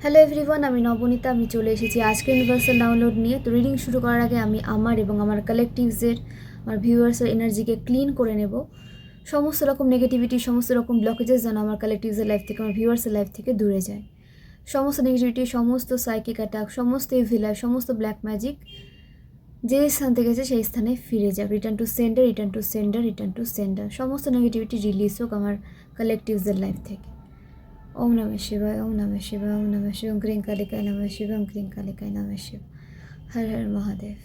Hello everyone, আমি নবনীতা। আমি চলে এসেছি আজকে ইউনিভার্সাল ডাউনলোড নিয়ে। তো রিডিং শুরু করার আগে আমি আমার এবং আমার কালেকটিভসের, আমার ভিউয়ার্সের এনার্জিকে ক্লিন করে নেব। সমস্ত রকম নেগেটিভিটি, সমস্ত রকম ব্লকেজেস যেন আমার কালেকটিভসের লাইফ থেকে, আমার ভিউয়ার্সের লাইফ থেকে দূরে যায়। সমস্ত নেগেটিভিটি, সমস্ত সাইকিক অ্যাটাক, সমস্ত ইভিল, সমস্ত ব্ল্যাক ম্যাজিক যে স্থান থেকে গেছে সেই স্থানে ফিরে যাক। Return to sender, return to sender, return to sender. সমস্ত নেগেটিভিটি রিলিজ হোক আমার কালেকটিভসের লাইফ থেকে। ओम नमः शिवाय, ओम नमः शिवाय, ओम नमः शिवाय, ओम क्रीं कालिकाय नमः शिवाय, ओम क्रीं कालिकाय नमः शिवाय। हर हर महादेव।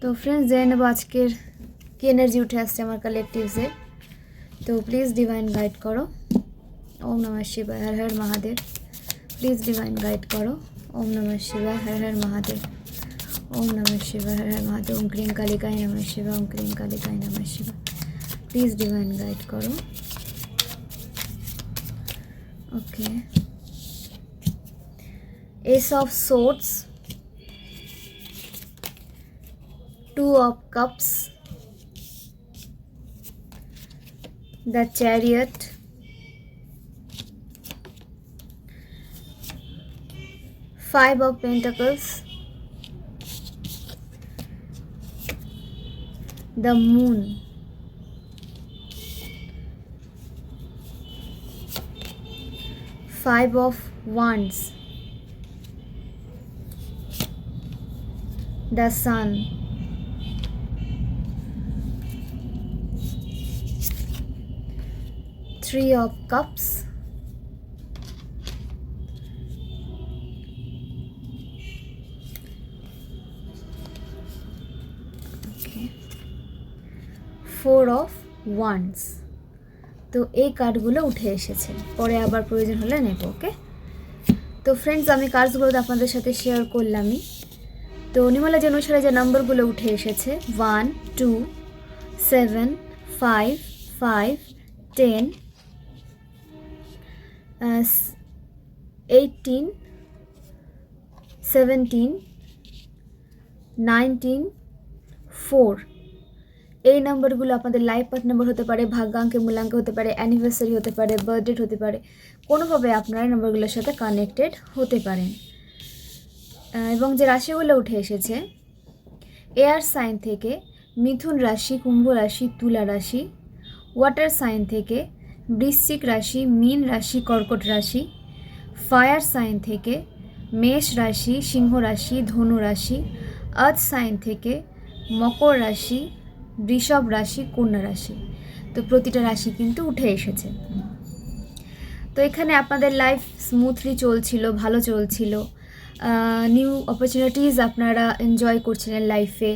तो फ्रेंड्स, जय नेब आजकेर की एनार्जी उठे आसছে আমার কালেকটিভসে। তো প্লিজ ডিভাইন গাইড করো। ओम नमः शिवाय, हर हर महादेव। प्लीज डिवाइन गाइड करो। ओम नमः शिवाय, हर हर महादेव। ओम नमः शिवाय, हर हर महादेव। ओम क्रीं कालिकाय नमः शिवाय, ओम क्रीं कालिकाय नमः शिवाय। प्लीज डिवाइन गाइड करो। Okay, S of swords, two of cups, the chariot, five of pentacles, the moon, five of wands, the sun, three of cups, four of wands. তো এই কার্ডগুলো উঠে এসেছে, পরে আবার প্রয়োজন হলে নেব। ওকে, তো ফ্রেন্ডস, আমি কার্ডসগুলো আপনাদের সাথে শেয়ার করলামই। তো নিউমারোলজি অনুসারে যে নাম্বারগুলো উঠে এসেছে 1, 2, 7, 5, 5, 10, 18, 17, 19, 4। এই নাম্বারগুলো আপনাদের লাইফ পার্ট নাম্বার হতে পারে, ভাগ্যাঙ্কে মূল্যাঙ্ক হতে পারে, অ্যানিভার্সারি হতে পারে, বার্থডেট হতে পারে। কোনোভাবে আপনারা এই নাম্বারগুলোর সাথে কানেক্টেড হতে পারেন। এবং যে রাশিগুলো উঠে এসেছে, এয়ার সাইন থেকে মিথুন রাশি, কুম্ভ রাশি, তুলা রাশি। ওয়াটার সাইন থেকে বৃশ্চিক রাশি, মীন রাশি, কর্কট রাশি। ফায়ার সাইন থেকে মেষ রাশি, সিংহ রাশি, ধনু রাশি। আর্থ সাইন থেকে মকর রাশি, বৃষভ রাশি, কন্যা রাশি। তো প্রতিটা রাশি কিন্তু উঠে এসেছে। তো এখানে আপনাদের লাইফ স্মুথলি চলছিল, ভালো চলছিল। নিউ অপরচুনিটিস আপনারা এনজয় করছিলেন লাইফে।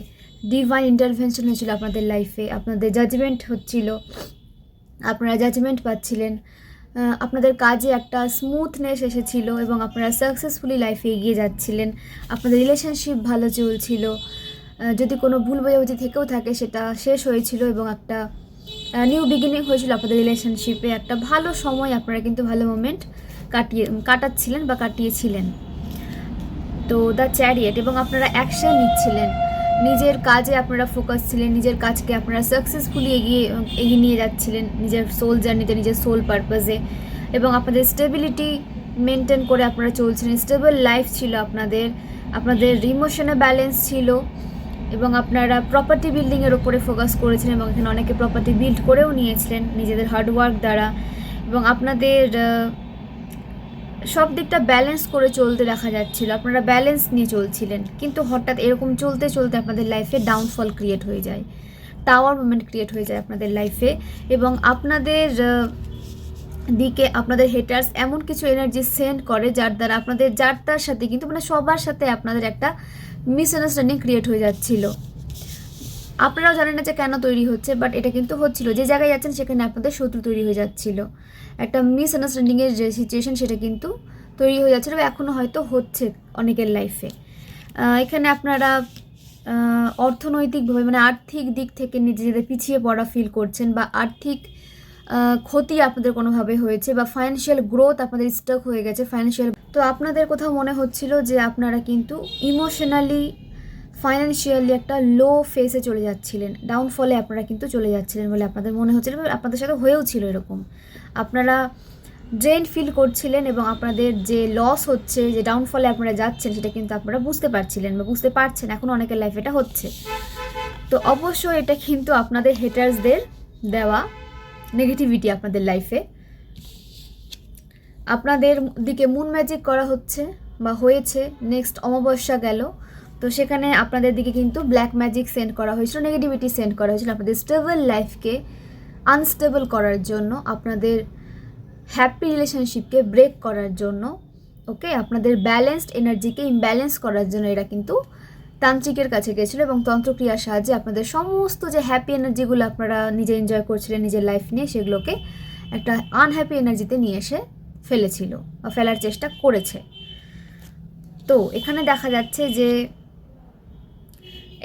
ডিভাইন ইন্টারভেনশন হয়েছিল আপনাদের লাইফে। আপনাদের জাজমেন্ট হচ্ছিল, আপনারা জাজমেন্ট পাচ্ছিলেন। আপনাদের কাজে একটা স্মুথনেস এসেছিল এবং আপনারা সাকসেসফুলি লাইফে এগিয়ে যাচ্ছিলেন। আপনাদের রিলেশনশিপ ভালো চলছিল। যদি কোনো ভুল বোঝাবুঝি থেকেও থাকে সেটা শেষ হয়েছিল এবং একটা নিউ বিগিনিং হয়েছিল আপনাদের রিলেশনশিপে। একটা ভালো সময় আপনারা কিন্তু ভালো মোমেন্ট কাটাচ্ছিলেন বা কাটিয়েছিলেন। তো দ্য চ্যারিয়েট, এবং আপনারা অ্যাকশন নিচ্ছিলেন। নিজের কাজে আপনারা ফোকাস ছিলেন, নিজের কাজকে আপনারা সাকসেসফুলি এগিয়ে নিয়ে যাচ্ছিলেন নিজের সোল জার্নিতে, নিজের সোল পারপাসে। এবং আপনাদের স্টেবিলিটি মেনটেন করে আপনারা চলছিলেন। স্টেবল লাইফ ছিল আপনাদের। আপনাদের ইমোশনে ব্যালেন্স ছিল এবং আপনারা প্রপার্টি বিল্ডিংয়ের ওপরে ফোকাস করেছিলেন এবং এখানে অনেকে প্রপার্টি বিল্ড করেও নিয়েছিলেন নিজেদের হার্ডওয়ার্ক দ্বারা। এবং আপনাদের সব দিকটা ব্যালেন্স করে চলতে দেখা যাচ্ছিল, আপনারা ব্যালেন্স নিয়ে চলছিলেন। কিন্তু হঠাৎ এরকম চলতে চলতে আপনাদের লাইফে ডাউনফল ক্রিয়েট হয়ে যায়, টাওয়ার মুভমেন্ট ক্রিয়েট হয়ে যায় আপনাদের লাইফে। এবং আপনাদের দিকে আপনাদের হেটার্স এমন কিছু এনার্জি সেন্ড করে যার দ্বারা আপনাদের তার সাথে কিন্তু মানে সবার সাথে আপনাদের একটা মিসআন্ডারস্ট্যান্ডিং ক্রিয়েট হয়ে যাচ্ছিল। আপনারাও জানেন না যে কেন তৈরি হচ্ছে, বাট এটা কিন্তু হচ্ছিল। যে জায়গায় যাচ্ছেন সেখানে আপনাদের শত্রু তৈরি হয়ে যাচ্ছিল। একটা মিসআন্ডারস্ট্যান্ডিংয়ের যে সিচুয়েশন সেটা কিন্তু তৈরি হয়ে যাচ্ছিলো, এখনও হয়তো হচ্ছে অনেকের লাইফে। এখানে আপনারা অর্থনৈতিকভাবে মানে আর্থিক দিক থেকে নিজেদের পিছিয়ে পড়া ফিল করছেন, বা আর্থিক ক্ষতি আপনাদের কোনোভাবে হয়েছে, বা ফাইন্যান্সিয়াল গ্রোথ আপনাদের স্টক হয়ে গেছে ফাইন্যান্সিয়াল। তো আপনাদের কোথাও মনে হচ্ছিল যে আপনারা কিন্তু ইমোশনালি ফাইন্যান্সিয়ালি একটা লো ফেসে চলে যাচ্ছিলেন, ডাউনফলে আপনারা কিন্তু চলে যাচ্ছিলেন বলে আপনাদের মনে হচ্ছিল, আপনাদের সাথে হয়েও ছিল এরকম। আপনারা ড্রেন ফিল করছিলেন এবং আপনাদের যে লস হচ্ছে, যে ডাউনফলে আপনারা যাচ্ছেন, সেটা কিন্তু আপনারা বুঝতে পারছিলেন বা বুঝতে পারছেন। এখন অনেকের লাইফে এটা হচ্ছে। তো অবশ্যই এটা কিন্তু আপনাদের হেটার্সদের দেওয়া নেগেটিভিটি আপনাদের লাইফে। আপনাদের দিকে মুন ম্যাজিক করা হচ্ছে বা হয়েছে। নেক্সট অমাবস্যা গেল, তো সেখানে আপনাদের দিকে কিন্তু ব্ল্যাক ম্যাজিক সেন্ড করা হয়েছিল, নেগেটিভিটি সেন্ড করা হয়েছিল আপনাদের স্টেবল লাইফকে আনস্টেবল করার জন্য, আপনাদের হ্যাপি রিলেশনশিপকে ব্রেক করার জন্য, ওকে, আপনাদের ব্যালেন্সড এনার্জিকে ইমব্যালেন্স করার জন্য এরা কিন্তু তান্ত্রিকের কাছে গেছিলো এবং তন্ত্রক্রিয়ার সাহায্যে আপনাদের সমস্ত যে হ্যাপি এনার্জিগুলো আপনারা নিজে এনজয় করছিলেন নিজের লাইফ নিয়ে, সেগুলোকে একটা আনহ্যাপি এনার্জিতে নিয়ে এসে ফেলেছিল বা ফেলার চেষ্টা করেছে। তো এখানে দেখা যাচ্ছে যে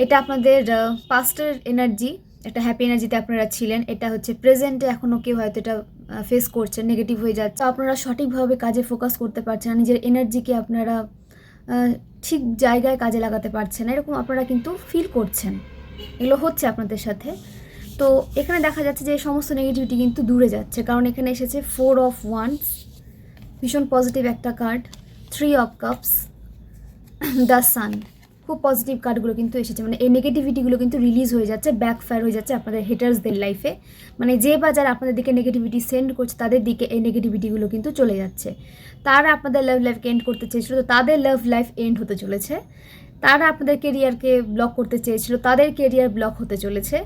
এটা আপনাদের পাস্টের এনার্জি, একটা হ্যাপি এনার্জিতে আপনারা ছিলেন। এটা হচ্ছে প্রেজেন্টে এখনও কেউ হয়তো এটা ফেস করছেন, নেগেটিভ হয়ে যাচ্ছে, আপনারা সঠিকভাবে কাজে ফোকাস করতে পারছেন না, নিজের এনার্জিকে আপনারা ঠিক জায়গায় কাজে লাগাতে পারছেন না, এরকম আপনারা কিন্তু ফিল করছেন। এগুলো হচ্ছে আপনাদের সাথে। তো এখানে দেখা যাচ্ছে যে সমস্ত নেগেটিভিটি কিন্তু দূরে যাচ্ছে, কারণ এখানে এসেছে 4 অফ ওয়ান্স, ভীষণ পজিটিভ একটা card, 3 of cups, the sun, খুব পজিটিভ কার্ডগুলো কিন্তু এসেছে। মানে এই নেগেটিভিটিগুলো কিন্তু রিলিজ হয়ে যাচ্ছে, ব্যাকফায়ার হয়ে যাচ্ছে আপনাদের হেটার্সদের লাইফে। মানে যে বা যারা আপনাদের দিকে নেগেটিভিটি সেন্ড করছে তাদের দিকে এই নেগেটিভিটিগুলো কিন্তু চলে যাচ্ছে। তারা আপনাদের লাভ লাইফকে এন্ড করতে চেয়েছিল, তো তাদের লাভ লাইফ এন্ড হতে চলেছে। তারা আপনাদের কেরিয়ারকে ব্লক করতে চেয়েছিল, তাদের কেরিয়ার ব্লক হতে চলেছে।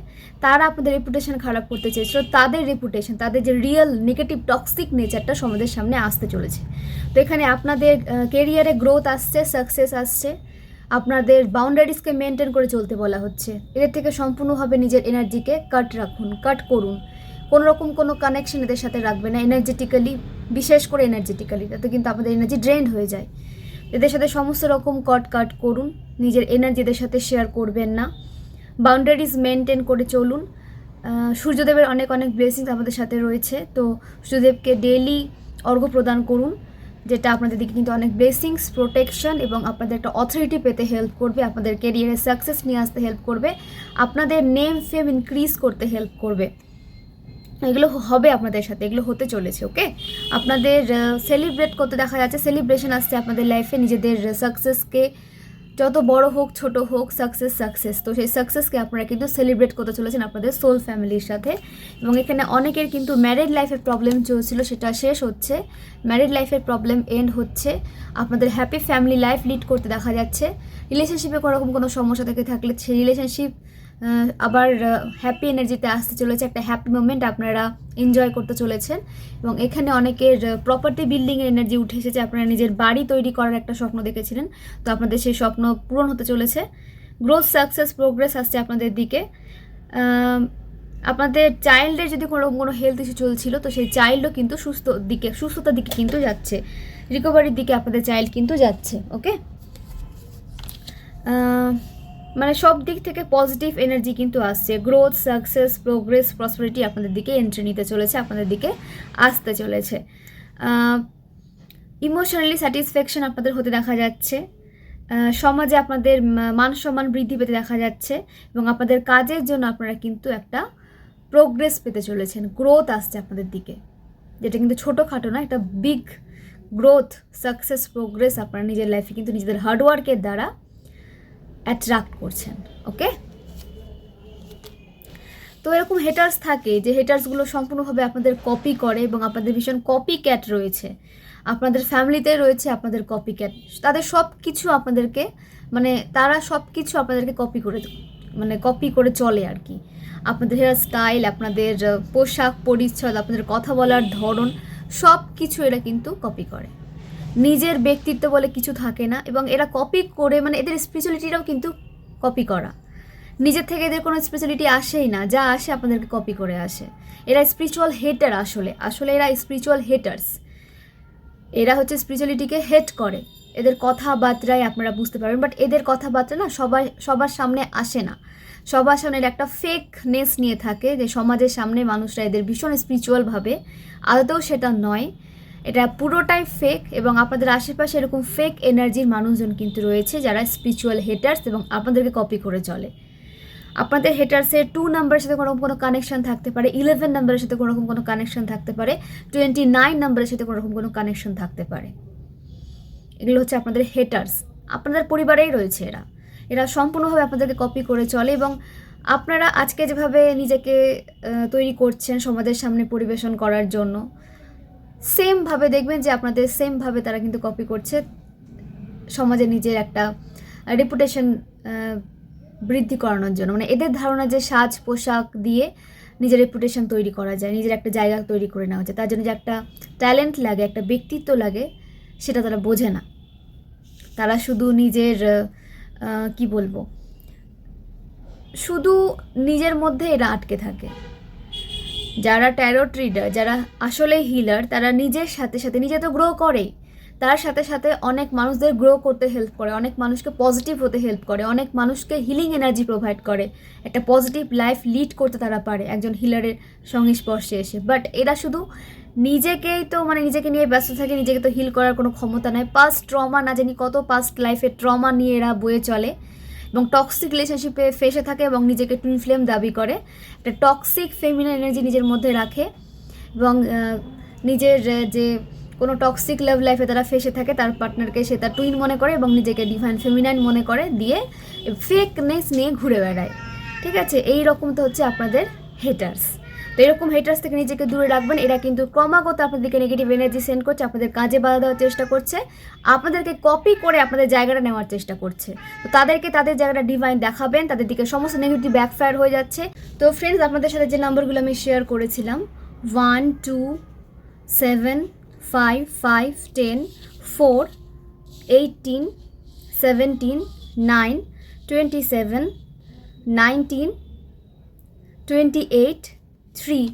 তারা আপনাদের রেপুটেশন খারাপ করতে চেয়েছিল, তাদের রেপুটেশন, তাদের যে রিয়েল নেগেটিভ টক্সিক নেচারটা সমাজের সামনে আসতে চলেছে। তো এখানে আপনাদের কেরিয়ারে গ্রোথ আসছে, সাকসেস আসছে, আপনাদের বাউন্ডারিজকে মেনটেন করে চলতে বলা হচ্ছে। এদের থেকে সম্পূর্ণভাবে নিজের এনার্জিকে কাট রাখুন, কাট করুন, কোনোরকম কোনো কানেকশন এদের সাথে রাখবে না এনার্জেটিক্যালি, বিশেষ করে এনার্জেটিক্যালি, তাতে কিন্তু আপনাদের এনার্জি ড্রেন্ড হয়ে যায়। এদের সাথে সমস্ত রকম কাট করুন, নিজের এনার্জি এদের সাথে শেয়ার করবেন না, বাউন্ডারিজ মেনটেন করে চলুন। সূর্যদেবের অনেক অনেক ব্লেসিংস আমাদের সাথে রয়েছে, তো সূর্যদেবকে ডেইলি অর্ঘ্য প্রদান করুন, যেটা আপনাদের দিকে কিন্তু অনেক ব্লেসিংস, প্রোটেকশন এবং আপনাদের একটা অথরিটি পেতে হেল্প করবে, আপনাদের ক্যারিয়ারে সাকসেস নিয়ে আসতে হেল্প করবে, আপনাদের নেম ফেম ইনক্রিজ করতে হেল্প করবে। এগুলো হবে আপনাদের সাথে, এগুলো হতে চলেছে। ওকে, আপনাদের সেলিব্রেট করতে দেখা যাচ্ছে, সেলিব্রেশন আসছে আপনাদের লাইফে, নিজেদের সাকসেসকে, যত বড় হোক ছোট হোক, সাকসেস, তো সেই সাকসেসকে আপনারা কিন্তু সেলিব্রেট করতে চলেছেন আপনাদের সোল ফ্যামিলির সাথে। এবং এখানে অনেকের কিন্তু ম্যারিড লাইফের প্রবলেম চলছিল, সেটা শেষ হচ্ছে, ম্যারিড লাইফের প্রবলেম এন্ড হচ্ছে, আপনাদের হ্যাপি ফ্যামিলি লাইফ লিড করতে দেখা যাচ্ছে। রিলেশনশিপে কোনোরকম কোনো সমস্যা থেকে থাকলে সেই রিলেশনশিপ আবার হ্যাপি এনার্জিতে আসতে চলেছে, একটা হ্যাপি মোমেন্ট আপনারা এনজয় করতে চলেছেন। এবং এখানে অনেকের প্রপার্টি বিল্ডিংয়ের এনার্জি উঠে এসেছে, আপনারা নিজের বাড়ি তৈরি করার একটা স্বপ্ন দেখেছিলেন, তো আপনাদের সেই স্বপ্ন পূরণ হতে চলেছে। গ্রোথ, সাকসেস, প্রোগ্রেস আসছে আপনাদের দিকে। আপনাদের চাইল্ডের যদি কোনো হেলথ ইস্যু চলছিল, তো সেই চাইল্ডও কিন্তু সুস্থতার দিকে কিন্তু যাচ্ছে, রিকভারির দিকে আপনাদের চাইল্ড কিন্তু যাচ্ছে। ওকে, মানে সব দিক থেকে পজিটিভ এনার্জি কিন্তু আসছে, গ্রোথ, সাকসেস, প্রোগ্রেস, প্রসপারিটি আপনাদের দিকে এন্ট্রি নিতে চলেছে, আপনাদের দিকে আসতে চলেছে। ইমোশনালি স্যাটিসফ্যাকশন আপনাদের হতে দেখা যাচ্ছে, সমাজে আপনাদের মান সম্মান বৃদ্ধি পেতে দেখা যাচ্ছে এবং আপনাদের কাজের জন্য আপনারা কিন্তু একটা প্রোগ্রেস পেতে চলেছেন, গ্রোথ আসছে আপনাদের দিকে, যেটা কিন্তু ছোটোখাটো না, একটা বিগ গ্রোথ, সাকসেস, প্রোগ্রেস আপনারা নিজের লাইফে কিন্তু নিজেদের হার্ডওয়ার্কের দ্বারা অ্যাট্রাক্ট করছেন। ওকে, তো এরকম হেটার্স থাকে যে হেটার্সগুলো সম্পূর্ণভাবে আপনাদের কপি করে এবং আপনাদের ভীষণ কপি ক্যাট রয়েছে, আপনাদের ফ্যামিলিতে রয়েছে আপনাদের কপি ক্যাট, তাদের সব কিছু আপনাদেরকে, মানে তারা সব কিছু আপনাদেরকে কপি করে চলে আর কি। আপনাদের হেয়ার স্টাইল, আপনাদের পোশাক পরিচ্ছদ, আপনাদের কথা বলার ধরন, সব কিছু এরা কিন্তু কপি করে। নিজের ব্যক্তিত্ব বলে কিছু থাকে না এবং এরা কপি করে, মানে এদের স্পিরিচুয়ালিটিটাও কিন্তু কপি করা, নিজের থেকে এদের কোনো স্পিরিচুয়ালিটি আসেই না, যা আসে আপনাদেরকে কপি করে আসে। এরা স্পিরিচুয়াল হেটার, আসলে এরা স্পিরিচুয়াল হেটার্স, এরা হচ্ছে স্পিরিচুয়ালিটিকে হেট করে। এদের কথাবার্তায় আপনারা বুঝতে পারবেন, বাট এদের কথাবার্তা না সবার সামনে আসে না, সবার সামনে একটা ফেকনেস নিয়ে থাকে, যে সমাজের সামনে মানুষরা এদের ভীষণ স্পিরিচুয়াল ভাবে, আদতেও সেটা নয়। এটা পুরোটাই ফেক, এবং আপনাদের আশেপাশে এরকম ফেক এনার্জির মানুষজন কিন্তু রয়েছে যারা স্পিরিচুয়াল হেটার্স এবং আপনাদেরকে কপি করে চলে। আপনাদের হেটার্সের 2 নাম্বারের সাথে কোনো কানেকশন থাকতে পারে, 11 নাম্বারের সাথে কোনো কানেকশন থাকতে পারে, 29 নাম্বারের সাথে কোনো কানেকশন থাকতে পারে। এগুলো হচ্ছে আপনাদের হেটার্স, আপনাদের পরিবারেই রয়েছে এরা। এরা সম্পূর্ণভাবে আপনাদেরকে কপি করে চলে, এবং আপনারা আজকে যেভাবে নিজেকে তৈরি করছেন সমাজের সামনে পরিবেশন করার জন্য, সেমভাবে দেখবেন যে আপনাদের সেমভাবে তারা কিন্তু কপি করছে সমাজে নিজের একটা রেপুটেশন বৃদ্ধি করানোর জন্য। মানে এদের ধারণা যে সাজ পোশাক দিয়ে নিজের রেপুটেশন তৈরি করা যায়, নিজের একটা জায়গা তৈরি করে নেওয়া যায়, তার জন্য যে একটা ট্যালেন্ট লাগে, একটা ব্যক্তিত্ব লাগে, সেটা তারা বোঝে না। তারা শুধু নিজের কি বলবো, শুধু নিজের মধ্যে এরা আটকে থাকে। যারা ট্যারোট রিডার, যারা আসলে হিলার, তারা নিজের সাথে সাথে, নিজে তো গ্রো করেই, তার সাথে সাথে অনেক মানুষদের গ্রো করতে হেল্প করে, অনেক মানুষকে পজিটিভ হতে হেল্প করে, অনেক মানুষকে হিলিং এনার্জি প্রোভাইড করে, একটা পজিটিভ লাইফ লিড করতে তারা পারে একজন হিলারের সংস্পর্শে এসে। বাট এরা শুধু নিজেকেই তো নিজেকে নিয়ে ব্যস্ত থাকে, নিজেকে তো হিল করার কোনো ক্ষমতা নাই। পাস্ট ট্রমা, না জানি কত পাস্ট লাইফের ট্রমা নিয়ে এরা বয়ে চলে, এবং টক্সিক রিলেশনশিপে ফেসে থাকে, এবং নিজেকে টুইন ফ্লেম দাবি করে, একটা টক্সিক ফেমিনাইন এনার্জি নিজের মধ্যে রাখে, এবং নিজের যে কোনো টক্সিক লাভ লাইফে তারা ফেসে থাকে, তার পার্টনারকে সে তার টুইন মনে করে এবং নিজেকে ডিভাইন ফেমিনাইন মনে করে, দিয়ে ফেকনেস নিয়ে ঘুরে বেড়ায়। ঠিক আছে, এই রকম তো হচ্ছে আপনাদের হেটার্স। তো এরকম হেটার্স থেকে নিজেকে দূরে রাখবেন। এরা কিন্তু ক্রমাগত আপনাদেরকে নেগেটিভ এনার্জি সেন্ড করছে, আপনাদের কাজে বাধা দেওয়ার চেষ্টা করছে, আপনাদেরকে কপি করে আপনাদের জায়গাটা নেওয়ার চেষ্টা করছে। তো তাদেরকে তাদের জায়গাটা ডিভাইন দেখাবেন, তাদের দিকে সমস্ত নেগেটিভ ব্যাকফায়ার হয়ে যাচ্ছে। তো ফ্রেন্ডস, আপনাদের সাথে যে নাম্বারগুলো আমি শেয়ার করেছিলাম, 1 2 7 5 5 10 4 18 17 9 27 19 28 3,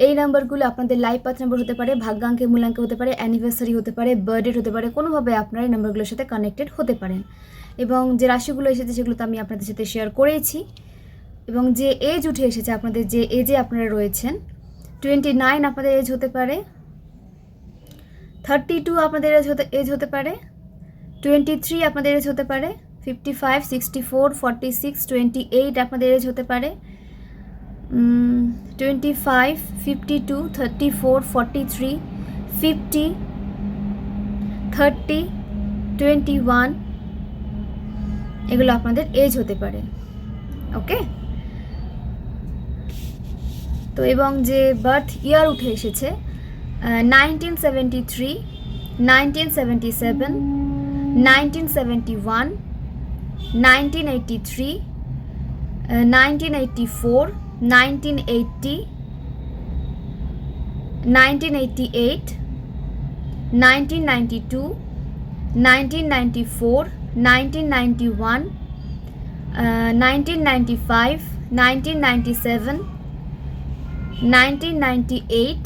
এই নাম্বারগুলো আপনাদের লাইফ পাথ নাম্বার হতে পারে, ভাগ্যাঙ্কে মূলাঙ্কে হতে পারে, অ্যানিভার্সারি হতে পারে, বার্থডেট হতে পারে। কোনোভাবে আপনারা এই নাম্বারগুলোর সাথে কানেক্টেড হতে পারেন। এবং যে রাশিগুলো এসেছে সেগুলো তো আমি আপনাদের সাথে শেয়ার করেইছি। এবং যে এজ উঠে এসেছে, আপনাদের যে এজে আপনারা রয়েছেন, 29 আপনাদের এজ হতে পারে, 32 আপনাদের এজ হতে পারে, 23 আপনাদের এজ হতে পারে, 55 64 46 28 আপনাদের এজ হতে পারে, 25 52 34 43 50 30 21 এগুলো আপনাদের এজ হতে পারে। ওকে, তো এবং যে বার্থ ইয়ার উঠে এসেছে, 1973 1977 1971 1983 1984 1980 1988 1992 1994 1991 1995 1997 1998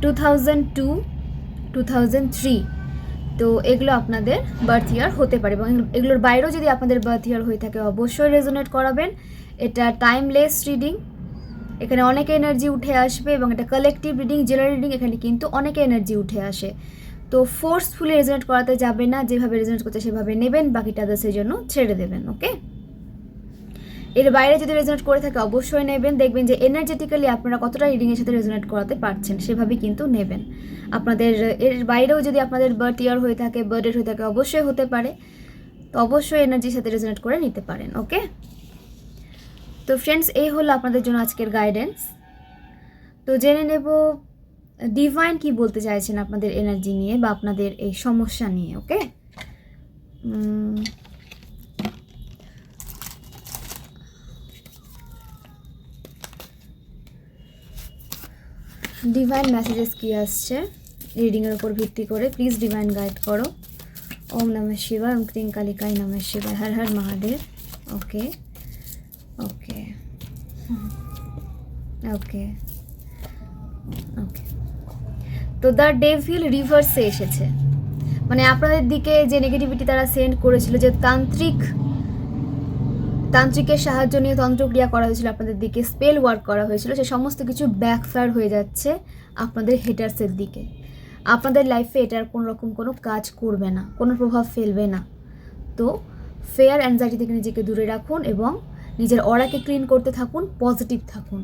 2002 2003। তো এগুলো আপনাদের বার্থ ইয়ার হতে পারে, এবং এগুলোর বাইরেও যদি আপনাদের বার্থ ইয়ার হয়ে থাকে অবশ্যই রেজোনেট করাবেন। এটা টাইমলেস রিডিং, এখানে অনেক এনার্জি উঠে আসবে, এবং এটা কালেকটিভ রিডিং, জেনারেল রিডিং, এখানে কিন্তু অনেক এনার্জি উঠে আসে। তো ফোর্সফুলি রেজোনেট করাতে যাবে না, যেভাবে রেজোনেট করতে সেভাবে নেবেন, বাকিটা আদার্সের জন্য ছেড়ে দেবেন। ওকে, এর বাইরে যদি রেজোনেট করে থাকে অবশ্যই নেবেন, দেখবেন যে এনার্জেটিক্যালি আপনারা কতটা রিডিংয়ের সাথে রেজোনেট করাতে পারছেন, সেভাবেই কিন্তু নেবেন। আপনাদের এর বাইরেও যদি আপনাদের বার্থ ইয়ার হয়ে থাকে, বার্থডেট হয়ে থাকে, অবশ্যই হতে পারে, তো অবশ্যই এনার্জির সাথে রেজোনেট করে নিতে পারেন। ওকে, তো ফ্রেন্ডস, এই হলো আপনাদের জন্য আজকের গাইডেন্স। তো জেনে নেব ডিভাইন কি বলতে চাইছেন আপনাদের এনার্জি নিয়ে বা আপনাদের এই সমস্যা নিয়ে। ওকে, ডিভাইন মেসেজেস কি আসছে রিডিংয়ের উপর ভিত্তি করে, প্লিজ ডিভাইন গাইড করো। ওম নমঃ শিবায়, ওম ক্রিং কালিকাই নমঃ শিবায়, হর হর মহাদেব। ওকে ওকে ওকে ওকে, তো দ্য ডেভিল রিভার্সে এসেছে, মানে আপনাদের দিকে যে নেগেটিভিটি তারা সেন্ড করেছিল, যে তান্ত্রিকের সাহায্য নিয়ে তন্ত্রক্রিয়া করা হয়েছিল আপনাদের দিকে, স্পেল ওয়ার্ক করা হয়েছিল, সে সমস্ত কিছু ব্যাকফায়ার হয়ে যাচ্ছে আপনাদের হেটার্সের দিকে। আপনাদের লাইফে এটার কোনো রকম কোনো কাজ করবে না, কোনো প্রভাব ফেলবে না। তো ফেয়ার অ্যাংজাইটি থেকে নিজেকে দূরে রাখুন এবং নিজের অরাকে ক্লিন করতে থাকুন, পজিটিভ থাকুন।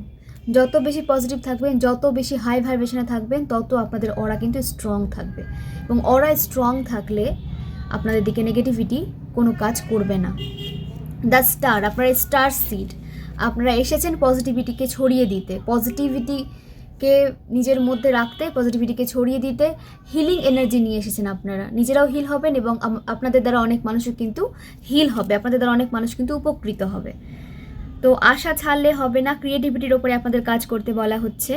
যত বেশি পজিটিভ থাকবেন, যত বেশি হাই ভাইব্রেশনে থাকবেন, তত আপনাদের অরা কিন্তু স্ট্রং থাকবে এবং অরা স্ট্রং থাকলে আপনাদের দিকে নেগেটিভিটি কোনো কাজ করবে না। দ্য স্টার, আপনারা স্টার সিড, আপনারা এসেছেন পজিটিভিটিকে ছড়িয়ে দিতে, পজিটিভিটিকে নিজের মধ্যে রাখতে, পজিটিভিটিকে ছড়িয়ে দিতে। হিলিং এনার্জি নিয়ে এসেছেন আপনারা, নিজেরাও হিল হবেন এবং আপনাদের দ্বারা অনেক মানুষও কিন্তু হিল হবে, আপনাদের দ্বারা অনেক মানুষ কিন্তু উপকৃত হবে। তো আশা ছাড়লে হবে না, ক্রিয়েটিভিটির ওপরে আপনাদের কাজ করতে বলা হচ্ছে।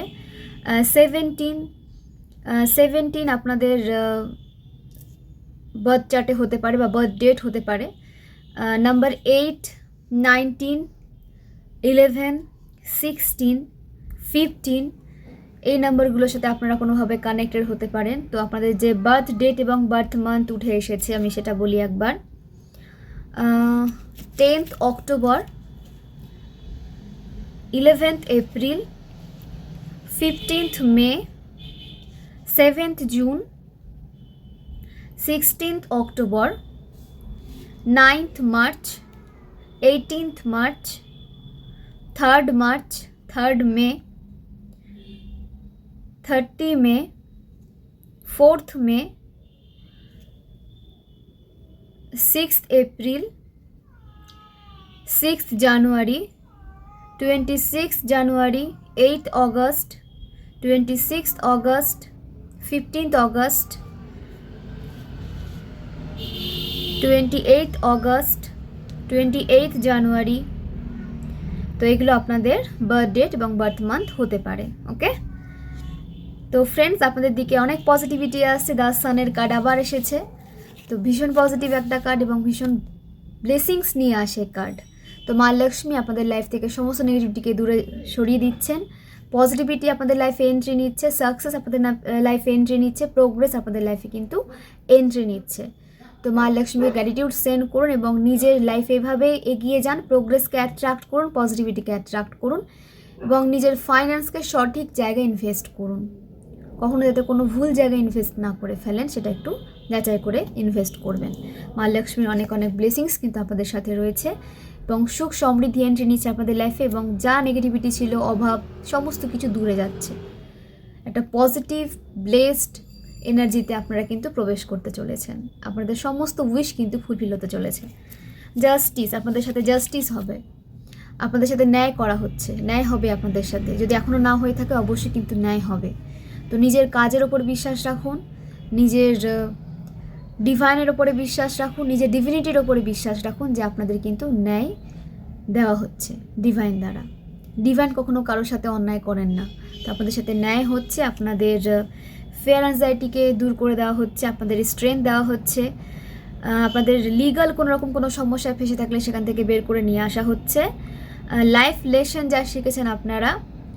17 আপনাদের বার্থ চার্টে হতে পারে বা বার্থ ডেট হতে পারে। নাম্বার 8, 19, 11, 16, 15 এই নাম্বারগুলোর সাথে আপনারা কোনোভাবে কানেক্টেড হতে পারেন। তো আপনাদের যে বার্থ ডেট এবং বার্থ মান্থ উঠে এসেছে, আমি সেটা বলি একবার। 10th October, 11th April, 15th মে, 7th June, 16th October, 9th March, 18th March, 3rd March, 3rd মে, 30 মে, 4th মে, 6th এপ্রিল, 6th জানুয়ারি, 26th জানুয়ারি, 8th August, 26th August, 15th August, 28th August, 28th জানুয়ারি। তো এগুলো আপনাদের birth date এবং birth month হতে পারে। ওকে, তো friends, আপনাদের দিকে অনেক পজিটিভিটি আসছে। দ্য সানের কার্ড আবার এসেছে, তো ভীষণ পজিটিভ একটা কার্ড এবং ভীষণ ব্লেসিংস নিয়ে আসে কার্ড। তো মা লক্ষ্মী আপনাদের লাইফ থেকে সমস্ত নেগেটিভিটিকে দূরে সরিয়ে দিচ্ছেন, পজিটিভিটি আপনাদের লাইফে এন্ট্রি নিচ্ছে, সাকসেস আপনাদের লাইফে এন্ট্রি নিচ্ছে, প্রোগ্রেস আপনাদের লাইফে কিন্তু এন্ট্রি নিচ্ছে। তো মা লক্ষ্মীকে গ্র্যাটিটিউড সেন্ড করুন এবং নিজের লাইফে এভাবে এগিয়ে যান, প্রোগ্রেসকে অ্যাট্রাক্ট করুন, পজিটিভিটিকে অ্যাট্রাক্ট করুন এবং নিজের ফাইন্যান্সকে সঠিক জায়গায় ইনভেস্ট করুন। কখনো যাতে কোনো ভুল জায়গায় ইনভেস্ট না করে ফেলেন, সেটা একটু যাচাই করে ইনভেস্ট করবেন। মা লক্ষ্মীর অনেক অনেক ব্লেসিংস কিন্তু আপনাদের সাথে রয়েছে এবং সুখ সমৃদ্ধি এন্ট্রি নিচ্ছে আপনাদের লাইফে এবং যা নেগেটিভিটি ছিল, অভাব, সমস্ত কিছু দূরে যাচ্ছে। একটা পজিটিভ ব্লেসড এনার্জিতে আপনারা কিন্তু প্রবেশ করতে চলেছেন। আপনাদের সমস্ত উইশ কিন্তু ফুলফিল হতে চলেছে। জাস্টিস, আপনাদের সাথে জাস্টিস হবে, আপনাদের সাথে ন্যায় করা হচ্ছে, ন্যায় হবে আপনাদের সাথে। যদি এখনও না হয়ে থাকে, অবশ্যই কিন্তু ন্যায় হবে। তো নিজের কাজের ওপর বিশ্বাস রাখুন, নিজের ডিভাইনের ওপরে বিশ্বাস রাখুন, নিজের ডিভিনিটির ওপরে বিশ্বাস রাখুন যে আপনাদের কিন্তু ন্যায় দেওয়া হচ্ছে ডিভাইন দ্বারা। ডিভাইন কখনো কারোর সাথে অন্যায় করেন না। তো আপনাদের সাথে ন্যায় হচ্ছে, আপনাদের ফেয়ার অ্যাংজাইটিকে দূর করে দেওয়া হচ্ছে, আপনাদের স্ট্রেংথ দেওয়া হচ্ছে, আপনাদের লিগাল কোনো রকম কোনো সমস্যায় ফেসে থাকলে সেখান থেকে বের করে নিয়ে আসা হচ্ছে। লাইফ লেসন যা শিখেছেন আপনারা,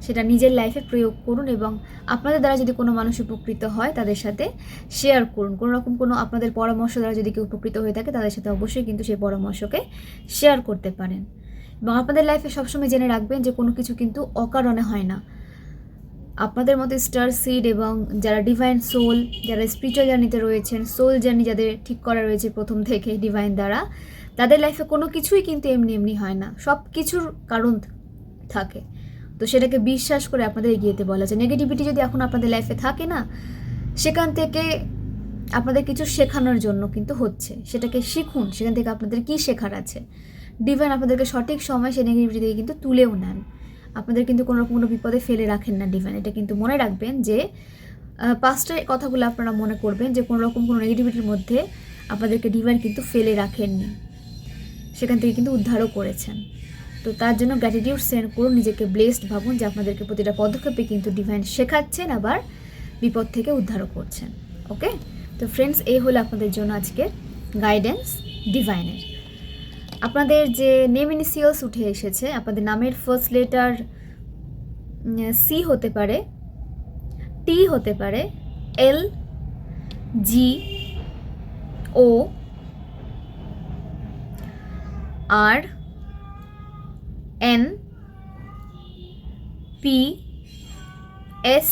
সেটা নিজের লাইফে প্রয়োগ করুন এবং আপনাদের দ্বারা যদি কোনো মানুষ উপকৃত হয় তাদের সাথে শেয়ার করুন। কোনো রকম কোনো আপনাদের পরামর্শ দ্বারা যদি কেউ উপকৃত হয়ে থাকে, তাদের সাথে অবশ্যই কিন্তু সেই পরামর্শকে শেয়ার করতে পারেন। এবং আপনাদের লাইফে সবসময় জেনে রাখবেন যে কোনো কিছু কিন্তু অকারণে হয় না। আপনাদের মতো স্টার সিড এবং যারা ডিভাইন সোল, যারা স্পিরিচুয়াল জার্নিতে রয়েছেন, সোল জার্নি যাদের ঠিক করা রয়েছে প্রথম থেকে ডিভাইন দ্বারা, তাদের লাইফে কোনো কিছুই কিন্তু এমনি এমনি হয় না, সব কিছুর কারণ থাকে। তো সেটাকে বিশ্বাস করে আপনাদের এগিয়ে যেতে বলা যায়। নেগেটিভিটি যদি এখন আপনাদের লাইফে থাকে না, সেখান থেকে আপনাদের কিছু শেখানোর জন্য কিন্তু হচ্ছে, সেটাকে শিখুন, সেখান থেকে আপনাদের কী শেখার আছে। ডিভাইন আপনাদেরকে সঠিক সময় সেই নেগেটিভিটি থেকে কিন্তু তুলেও নেন, আপনাদের কিন্তু কোনো রকম কোনো বিপদে ফেলে রাখেন না ডিভাইন। এটা কিন্তু মনে রাখবেন যে পাস্টের কথাগুলো আপনারা মনে করবেন যে কোনো রকম কোনো নেগেটিভিটির মধ্যে আপনাদেরকে ডিভাইন কিন্তু ফেলে রাখেননি, সেখান থেকে কিন্তু উদ্ধারও করেছেন। তো তার জন্য গ্র্যাটিটিউড সেন্ড করুন, নিজেকে ব্লেসড ভাবুন যে আপনাদেরকে প্রতিটা পদক্ষেপে কিন্তু ডিভাইন শেখাচ্ছেন, আবার বিপদ থেকে উদ্ধারও করছেন। ওকে, তো ফ্রেন্ডস, এই হলো আপনাদের জন্য আজকের গাইডেন্স ডিভাইনের। আপনাদের যে নেম ইনিশিয়ালস উঠে এসেছে, আপনাদের নামের ফার্স্ট লেটার সি হতে পারে, টি হতে পারে, এল, জি, ও, আর, এন, পি, এস,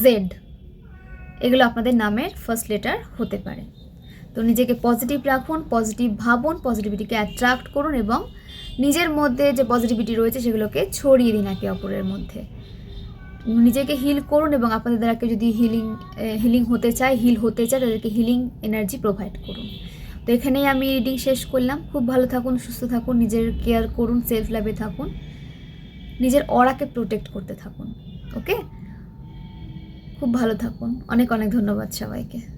জেড, এগুলো আপনাদের নামের ফার্স্ট লেটার হতে পারে। তো নিজেকে পজিটিভ রাখুন, পজিটিভ ভাবুন, পজিটিভিটিকে অ্যাট্রাক্ট করুন এবং নিজের মধ্যে যে পজিটিভিটি রয়েছে সেগুলোকে ছড়িয়ে দিন একে অপরের মধ্যে। নিজেকে হিল করুন এবং আপনাদের দ্বারা কেউ যদি হিলিং হতে চায়, হিল হতে চায়, তাদেরকে হিলিং এনার্জি প্রোভাইড করুন। তো এখানেই আমি রিডিং শেষ করলাম। খুব ভালো থাকুন, সুস্থ থাকুন, নিজের কেয়ার করুন, সেলফ লাভে থাকুন, নিজের অরাকে প্রোটেক্ট করতে থাকুন। ওকে, খুব ভালো থাকুন। অনেক অনেক ধন্যবাদ সবাইকে।